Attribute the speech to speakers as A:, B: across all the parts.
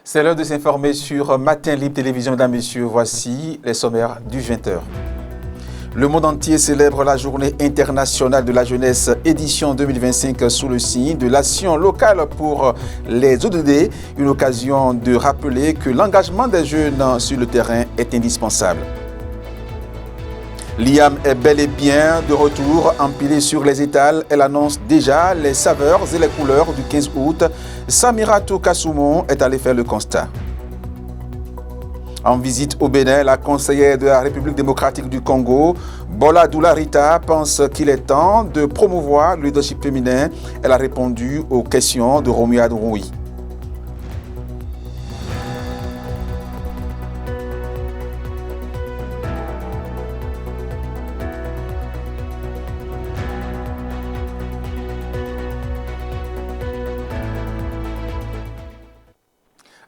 A: C'est l'heure de s'informer sur Matin Libre Télévision, mesdames, messieurs. Voici les sommaires du 20h. Le monde entier célèbre la Journée internationale de la jeunesse édition 2025 sous le signe de l'action locale pour les ODD, une occasion de rappeler que l'engagement des jeunes sur le terrain est indispensable. L'IAM est bel et bien de retour, empilée sur les étals. Elle annonce déjà les saveurs et les couleurs du 15 août. Samiratou Kassoumou est allée faire le constat. En visite au Bénin, la conseillère de la République démocratique du Congo, Bola Doularita, pense qu'il est temps de promouvoir le leadership féminin. Elle a répondu aux questions de Romia Douroui.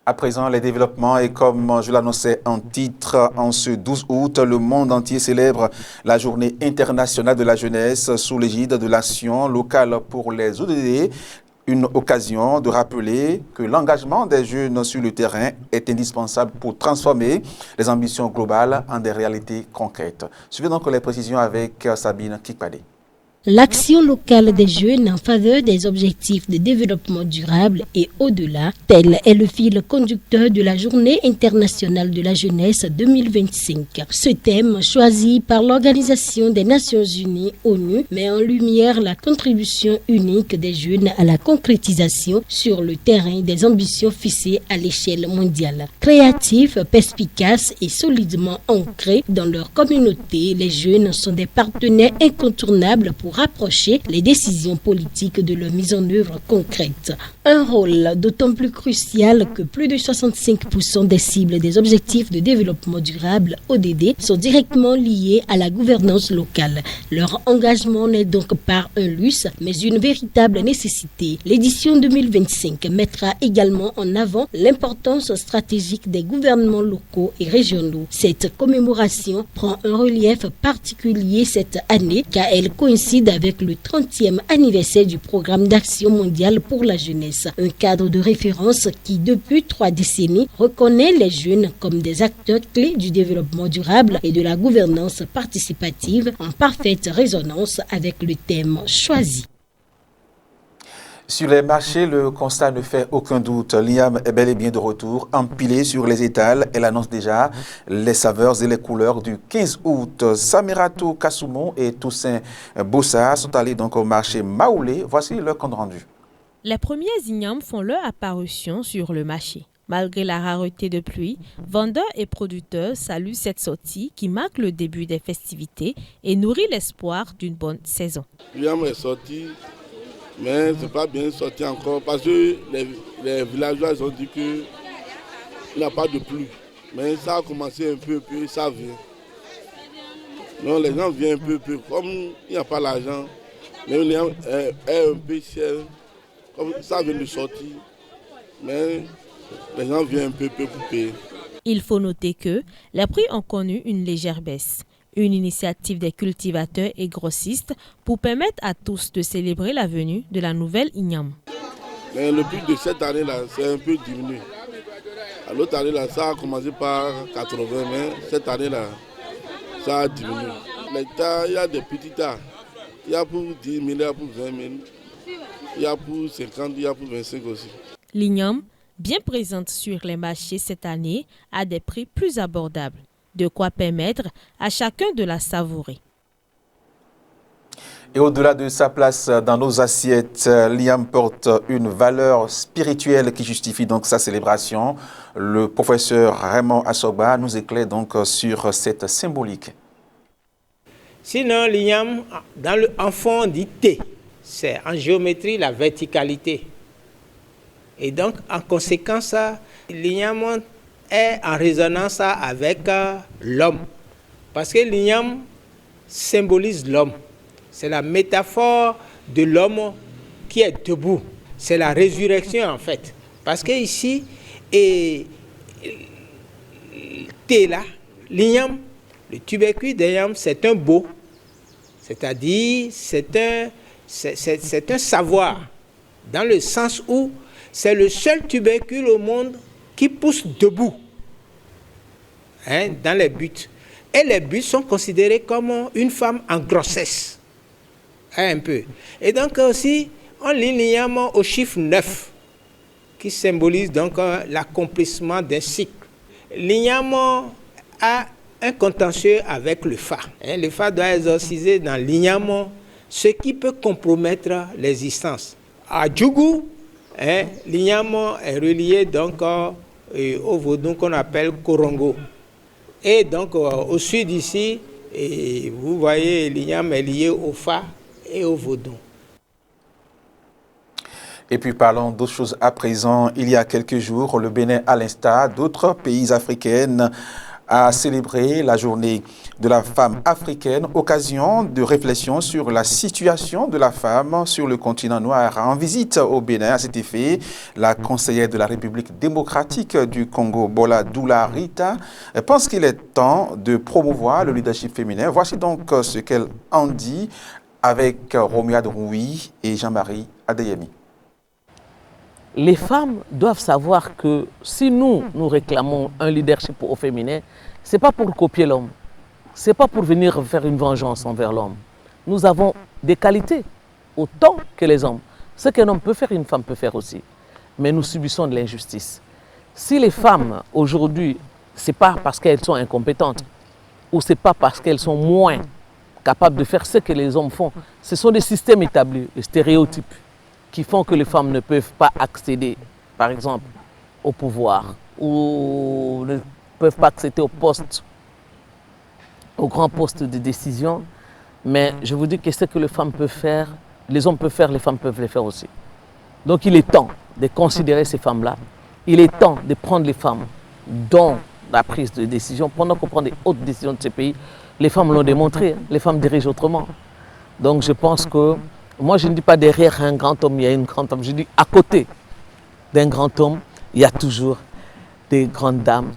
A: À présent, les développements et comme je l'annonçais en titre, en ce 12 août, le monde entier célèbre la Journée internationale de la jeunesse sous l'égide de l'action locale pour les ODD. Une occasion de rappeler que l'engagement des jeunes sur le terrain est indispensable pour transformer les ambitions globales en des réalités concrètes. Suivez donc les précisions avec Sabine Kikpade.
B: L'action locale des jeunes en faveur des objectifs de développement durable et au-delà, tel est le fil conducteur de la Journée internationale de la jeunesse 2025. Ce thème, choisi par l'Organisation des Nations Unies, ONU, met en lumière la contribution unique des jeunes à la concrétisation sur le terrain des ambitions fixées à l'échelle mondiale. Créatifs, perspicaces et solidement ancrés dans leur communauté, les jeunes sont des partenaires incontournables pour rapprocher les décisions politiques de leur mise en œuvre concrète. Un rôle d'autant plus crucial que plus de 65% des cibles des objectifs de développement durable ODD sont directement liées à la gouvernance locale. Leur engagement n'est donc pas un luxe, mais une véritable nécessité. L'édition 2025 mettra également en avant l'importance stratégique des gouvernements locaux et régionaux. Cette commémoration prend un relief particulier cette année car elle coïncide avec le 30e anniversaire du programme d'action mondiale pour la jeunesse, un cadre de référence qui, depuis 3 décennies, reconnaît les jeunes comme des acteurs clés du développement durable et de la gouvernance participative en parfaite résonance avec le thème choisi.
A: Sur les marchés, le constat ne fait aucun doute. L'IAM est bel et bien de retour, empilée sur les étals. Elle annonce déjà les saveurs et les couleurs du 15 août. Samiratou Kassoumou et Toussaint Bossa sont allés donc au marché Maoulé. Voici leur compte rendu.
C: Les premiers ignames font leur apparition sur le marché. Malgré la rareté de pluie, vendeurs et producteurs saluent cette sortie qui marque le début des festivités et nourrit l'espoir d'une bonne saison.
D: L'IAM est sorti. Mais ce n'est pas bien sorti encore parce que les villageois ont dit qu'il n'y a pas de pluie. Mais ça a commencé un peu, puis ça vient. Donc les gens viennent un peu. Comme il n'y a pas l'argent, mais il est un peu cher. Comme ça vient de sortir, mais les gens viennent un peu pour payer.
C: Il faut noter que les prix ont connu une légère baisse. Une initiative des cultivateurs et grossistes pour permettre à tous de célébrer la venue de la nouvelle igname.
D: Mais le prix de cette année-là, c'est un peu diminué. L'autre année-là, ça a commencé par 80, mais cette année-là, ça a diminué. Les tas, il y a des petits tas. Il y a pour 10 000, il y a pour 20 000, il y a pour 50, il y a pour 25 aussi.
C: L'igname, bien présente sur les marchés cette année, a des prix plus abordables. De quoi permettre à chacun de la savourer.
A: Et au-delà de sa place dans nos assiettes, l'IAM porte une valeur spirituelle qui justifie donc sa célébration. Le professeur Raymond Assoba nous éclaire donc sur cette symbolique.
E: Sinon, l'IAM, en fond dit T, c'est en géométrie la verticalité. Et donc, en conséquence, l'IAM est en résonance avec l'homme. Parce que l'igname symbolise l'homme. C'est la métaphore de l'homme qui est debout. C'est la résurrection en fait. Parce que ici, l'igname, le tubercule d'igname, c'est un beau. C'est-à-dire, c'est un savoir. Dans le sens où c'est le seul tubercule au monde qui pousse debout dans les buts. Et les buts sont considérés comme une femme en grossesse. Un peu. Et donc aussi, on lit l'igname au chiffre 9, qui symbolise donc l'accomplissement d'un cycle. L'igname a un contentieux avec le Fa. Le Fa doit exorciser dans l'igname ce qui peut compromettre l'existence. À Djougou, l'igname est relié donc au vaudou qu'on appelle Korongo. Et donc au sud ici, vous voyez, l'igname est lié au Fa et au vaudou.
A: Et puis parlons d'autres choses à présent. Il y a quelques jours, le Bénin, à l'instar d'autres pays africains, a célébré la journée de la femme africaine, occasion de réflexion sur la situation de la femme sur le continent noir. En visite au Bénin, à cet effet, la conseillère de la République démocratique du Congo, Bola Doula Rita, pense qu'il est temps de promouvoir le leadership féminin. Voici donc ce qu'elle en dit avec Romia Drouy et Jean-Marie Adeyemi.
F: Les femmes doivent savoir que si nous réclamons un leadership au féminin, ce n'est pas pour copier l'homme, ce n'est pas pour venir faire une vengeance envers l'homme. Nous avons des qualités autant que les hommes. Ce qu'un homme peut faire, une femme peut faire aussi. Mais nous subissons de l'injustice. Si les femmes aujourd'hui, ce n'est pas parce qu'elles sont incompétentes ou ce n'est pas parce qu'elles sont moins capables de faire ce que les hommes font, ce sont des systèmes établis, des stéréotypes, qui font que les femmes ne peuvent pas accéder, par exemple, au pouvoir ou ne peuvent pas accéder au poste, au grand poste de décision. Mais je vous dis que ce que les femmes peuvent faire, les hommes peuvent faire, les femmes peuvent le faire aussi. Donc il est temps de considérer ces femmes-là. Il est temps de prendre les femmes dans la prise de décision. Pendant qu'on prend des hautes décisions de ces pays, les femmes l'ont démontré, les femmes dirigent autrement. Donc je pense que moi, je ne dis pas derrière un grand homme, il y a une grande homme. Je dis à côté d'un grand homme, il y a toujours des grandes dames,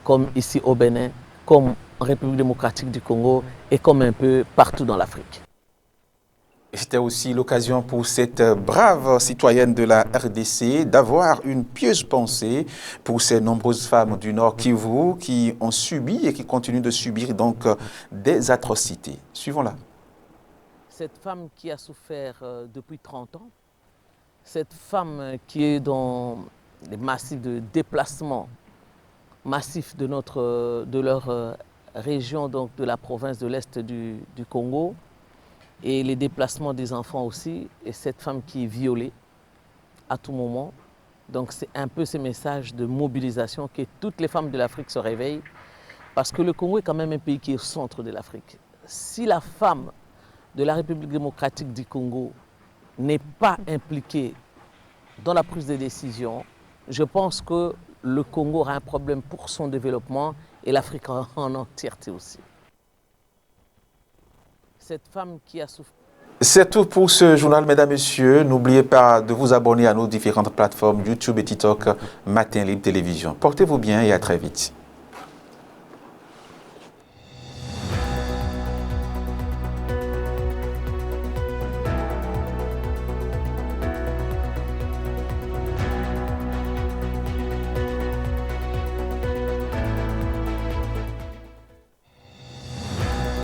F: comme ici au Bénin, comme en République démocratique du Congo et comme un peu partout dans l'Afrique.
A: C'était aussi l'occasion pour cette brave citoyenne de la RDC d'avoir une pieuse pensée pour ces nombreuses femmes du Nord Kivu qui ont subi et qui continuent de subir donc des atrocités. Suivons-la.
F: Cette femme qui a souffert depuis 30 ans, cette femme qui est dans les massifs de déplacement massifs de leur région, donc de la province de l'Est du Congo, et les déplacements des enfants aussi, et cette femme qui est violée à tout moment. Donc c'est un peu ce message de mobilisation que toutes les femmes de l'Afrique se réveillent, parce que le Congo est quand même un pays qui est au centre de l'Afrique. Si la femme de la République démocratique du Congo n'est pas impliquée dans la prise de décision, je pense que le Congo aura un problème pour son développement et l'Afrique en entièreté aussi. Cette femme qui a souffert.
A: C'est tout pour ce journal, mesdames, messieurs. N'oubliez pas de vous abonner à nos différentes plateformes YouTube et TikTok, Matin Libre Télévision. Portez-vous bien et à très vite.